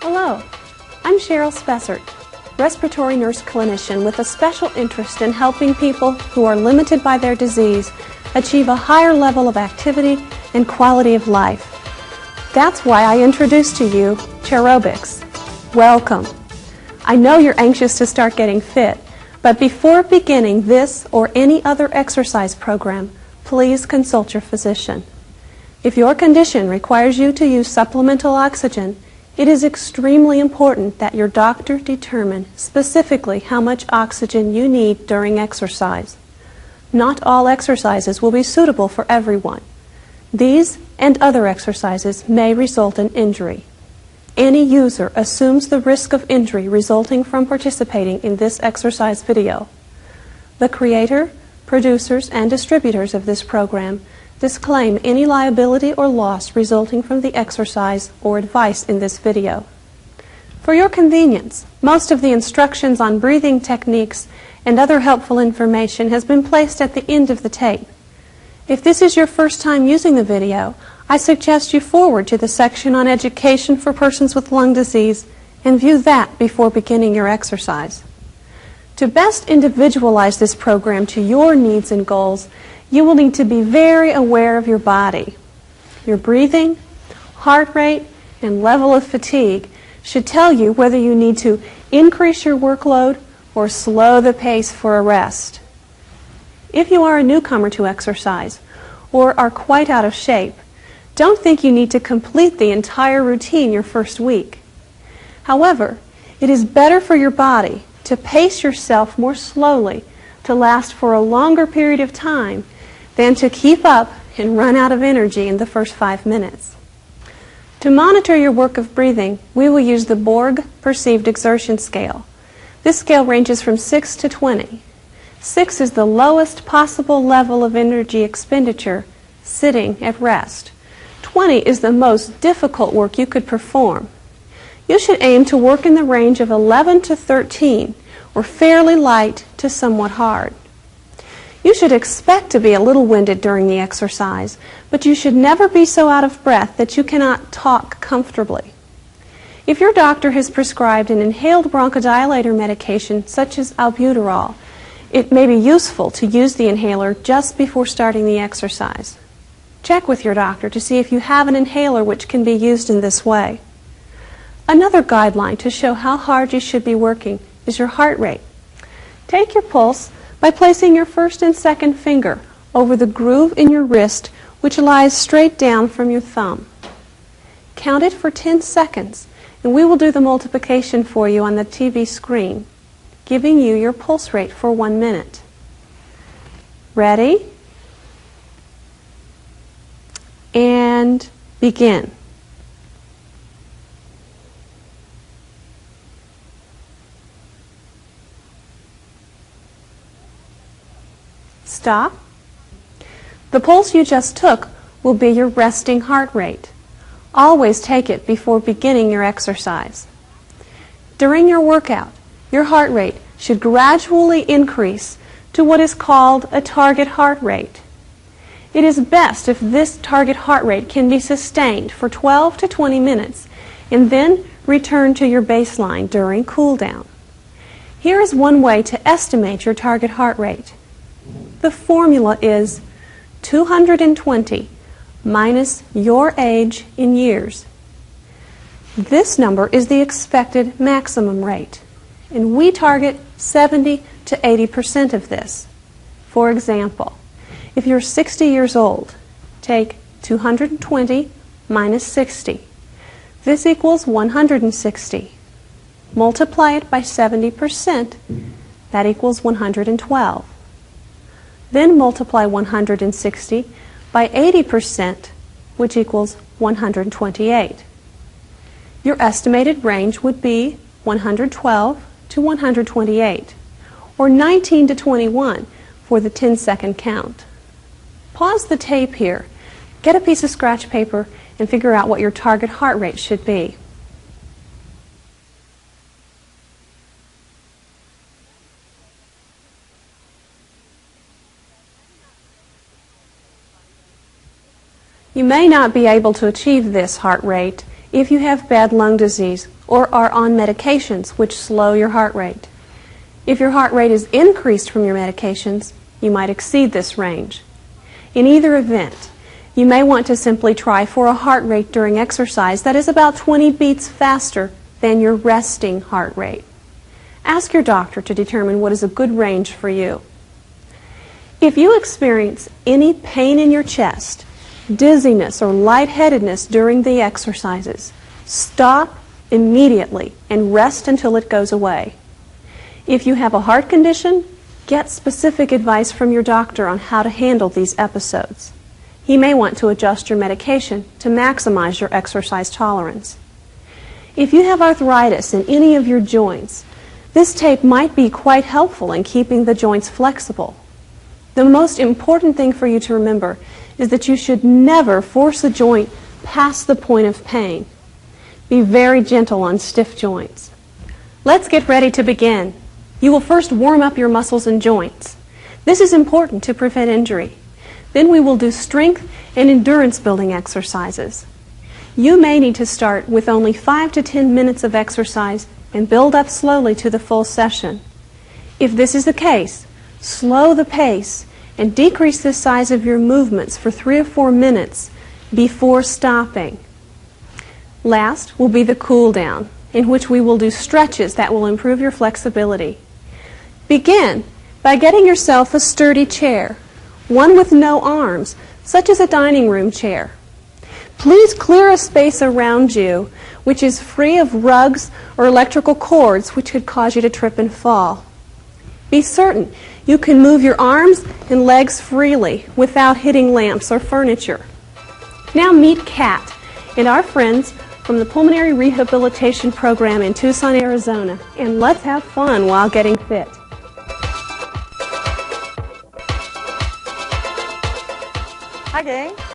Hello, I'm Cheryl Spessert, respiratory nurse clinician with a special interest in helping people who are limited by their disease achieve a higher level of activity and quality of life. That's why I introduced to you Chairobics. Welcome. I know you're anxious to start getting fit, but before beginning this or any other exercise program, please consult your physician. If your condition requires you to use supplemental oxygen, it is extremely important that your doctor determine specifically how much oxygen you need during exercise. Not all exercises will be suitable for everyone. These and other exercises may result in injury. Any user assumes the risk of injury resulting from participating in this exercise video. The creator, producers, and distributors of this program disclaim any liability or loss resulting from the exercise or advice in this video. For your convenience, most of the instructions on breathing techniques and other helpful information has been placed at the end of the tape. If this is your first time using the video, I suggest you forward to the section on education for persons with lung disease and view that before beginning your exercise. To best individualize this program to your needs and goals, you will need to be very aware of your body. Your breathing, heart rate, and level of fatigue should tell you whether you need to increase your workload or slow the pace for a rest. If you are a newcomer to exercise or are quite out of shape, don't think you need to complete the entire routine your first week. However, it is better for your body to pace yourself more slowly to last for a longer period of time than to keep up and run out of energy in the first 5 minutes. To monitor your work of breathing, we will use the Borg Perceived Exertion Scale. This scale ranges from 6 to 20. 6 is the lowest possible level of energy expenditure sitting at rest. 20 is the most difficult work you could perform. You should aim to work in the range of 11 to 13, or fairly light to somewhat hard. You should expect to be a little winded during the exercise, but you should never be so out of breath that you cannot talk comfortably. If your doctor has prescribed an inhaled bronchodilator medication such as albuterol, it may be useful to use the inhaler just before starting the exercise. Check with your doctor to see if you have an inhaler which can be used in this way. Another guideline to show how hard you should be working is your heart rate. Take your pulse by placing your first and second finger over the groove in your wrist which lies straight down from your thumb. Count it for 10 seconds and we will do the multiplication for you on the TV screen, giving you your pulse rate for 1 minute. Ready? And begin. Stop. The pulse you just took will be your resting heart rate. Always take it before beginning your exercise. During your workout, your heart rate should gradually increase to what is called a target heart rate. It is best if this target heart rate can be sustained for 12 to 20 minutes and then return to your baseline during cool down. Here is one way to estimate your target heart rate. The formula is 220 minus your age in years. This number is the expected maximum rate, and we target 70 to 80% of this. For example, if you're 60 years old, take 220 minus 60. This equals 160. Multiply it by 70%, that equals 112. Then multiply 160 by 80%, which equals 128. Your estimated range would be 112 to 128, or 19 to 21 for the 10-second count. Pause the tape here, get a piece of scratch paper, and figure out what your target heart rate should be. You may not be able to achieve this heart rate if you have bad lung disease or are on medications which slow your heart rate. If your heart rate is increased from your medications, you might exceed this range. In either event, you may want to simply try for a heart rate during exercise that is about 20 beats faster than your resting heart rate. Ask your doctor to determine what is a good range for you. If you experience any pain in your chest, dizziness or lightheadedness during the exercises, stop immediately and rest until it goes away. If you have a heart condition, get specific advice from your doctor on how to handle these episodes. He may want to adjust your medication to maximize your exercise tolerance. If you have arthritis in any of your joints, this tape might be quite helpful in keeping the joints flexible. The most important thing for you to remember is that you should never force a joint past the point of pain. Be very gentle on stiff joints. Let's get ready to begin. You will first warm up your muscles and joints. This is important to prevent injury. Then we will do strength and endurance building exercises. You may need to start with only 5 to 10 minutes of exercise and build up slowly to the full session. If this is the case, slow the pace and decrease the size of your movements for 3 or 4 minutes before stopping. Last will be the cool down, in which we will do stretches that will improve your flexibility. Begin by getting yourself a sturdy chair, one with no arms, such as a dining room chair. Please clear a space around you which is free of rugs or electrical cords which could cause you to trip and fall. Be certain you can move your arms and legs freely without hitting lamps or furniture. Now meet Kat and our friends from the Pulmonary Rehabilitation Program in Tucson, Arizona, and let's have fun while getting fit. Hi, gang.